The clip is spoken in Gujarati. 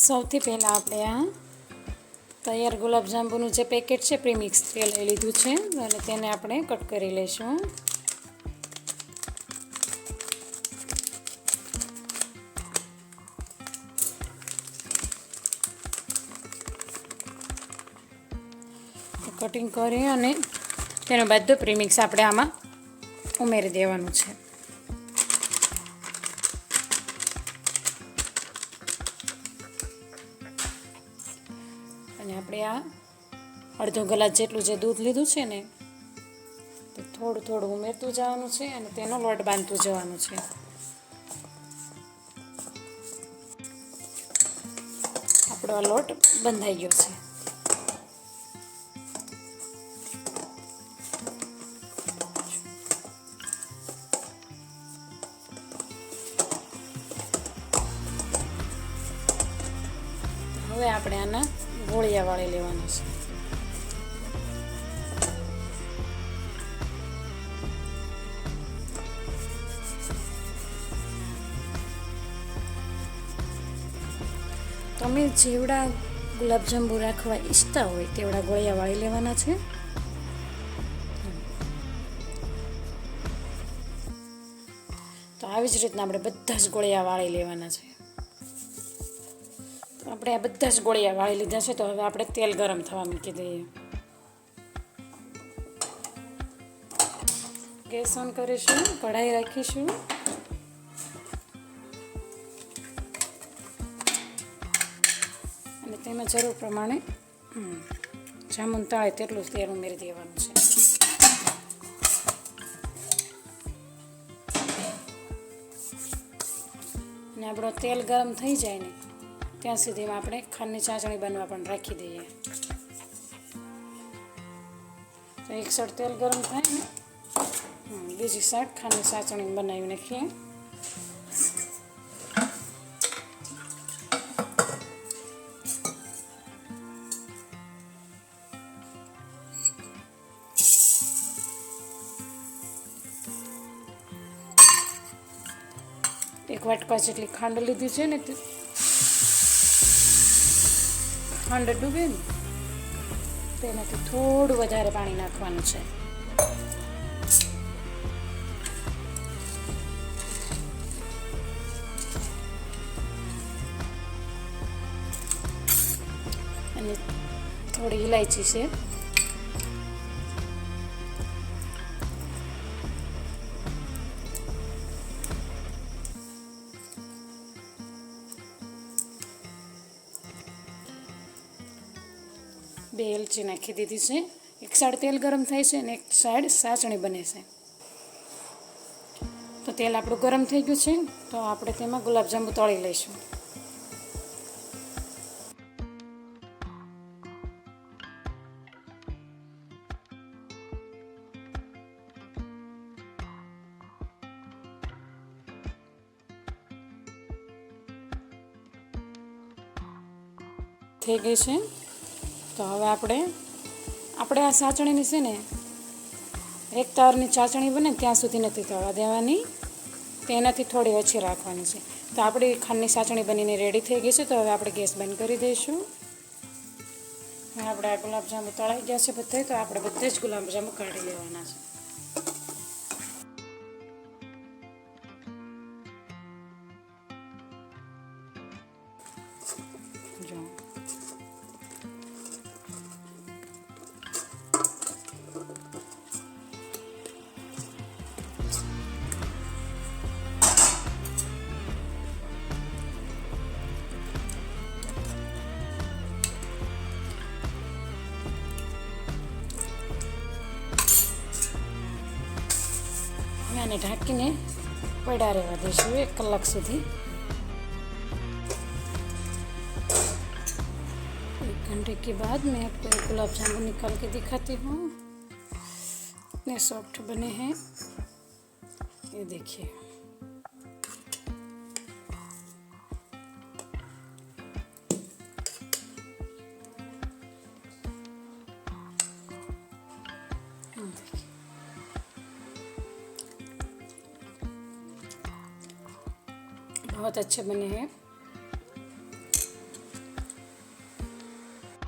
સૌથી પહેલાં આપણે આ તૈયાર ગુલાબજાંબુનું જે પેકેટ છે પ્રીમિક્સ તે લઈ લીધું છે અને તેને આપણે કટ કરી લઈશું. કટિંગ કરી અને તેનું બધું પ્રીમિક્સ આપણે આમાં ઉમેરી દેવાનું છે. અને આપણે આ અડધો ગ્લાસ જેટલું જે દૂધ લીધું છે ને તે થોડું થોડું ઉમેરતું જવાનું છે અને તેનો લોટ બાંધતું જવાનું છે. આપણો આ લોટ બંધાઈ ગયો છે. હવે આપણે આના ગોળિયા વાળી લેવાના છે. તમે જેવડા ગુલાબજાંબુ રાખવા ઈચ્છતા હોય તેવડા ગોળિયા વાળી લેવાના છે. તો આવી જ રીતના આપણે બધા જ ગોળિયા વાળી લેવાના છે. આપણે આ બધા જ ગોળિયા વાળી લીધા છે. તો હવે આપણે તેલ ગરમ થવા મૂકી દઈએ. ગેસ ઓન કરીશું, કઢાઈ રાખીશું અને તેમાં જરૂર પ્રમાણે જામુન તળે તેટલું તેલ ઉમેરી દેવાનું છે. અને આપણો તેલ ગરમ થઈ જાય ને ત્યાં સુધીમાં આપણે ખાંડની ચાસણી બનવા પણ રાખી દઈએ. તો એક સાઈડ તેલ ગરમ થાય ને બીજી સાઈડ ખાંડની ચાસણી બનાવી નાખીએ. એક વાટકા જેટલી ખાંડ લીધી છે ને ખાંડ ડૂબે ને તેનાથી થોડું વધારે પાણી નાખવાનું છે. અને થોડી ઇલાયચી છે. બે એલચી નાખી દીધી છે. એક સાઈડ તેલ ગરમ થાય છે અને એક સાઈડ ચાસણી બને છે. તો તેલ આપણું ગરમ થઈ ગયું છે. તો આપણે તેમાં ગુલાબજાંબુ તળી લઈશું. થઈ ગઈ છે. તો હવે આપણે આ ચાસણીની છે ને એક તારની ચાસણી બને ત્યાં સુધી નથી થવા દેવાની. તેનાથી થોડી ઓછી રાખવાની છે. તો આપણી ખાંડની ચાસણી બનીને રેડી થઈ ગઈ છે. તો હવે આપણે ગેસ બંધ કરી દઈશું. આપણે આ ગુલાબજાંબુ તળાઈ ગયા છે બધે. તો આપણે બધે જ ગુલાબજાંબુ કાઢી લેવાના છે. જો આને ઢાંકીને પડ્યા રહેવા દઈશું 1 કલાક સુધી. 1 घंटे के बाद मैं आपको एक गुलाब जामुन निकाल के दिखाती हूँ. इतने सॉफ्ट बने हैं, ये देखिए. बहुत अच्छे बने हैं.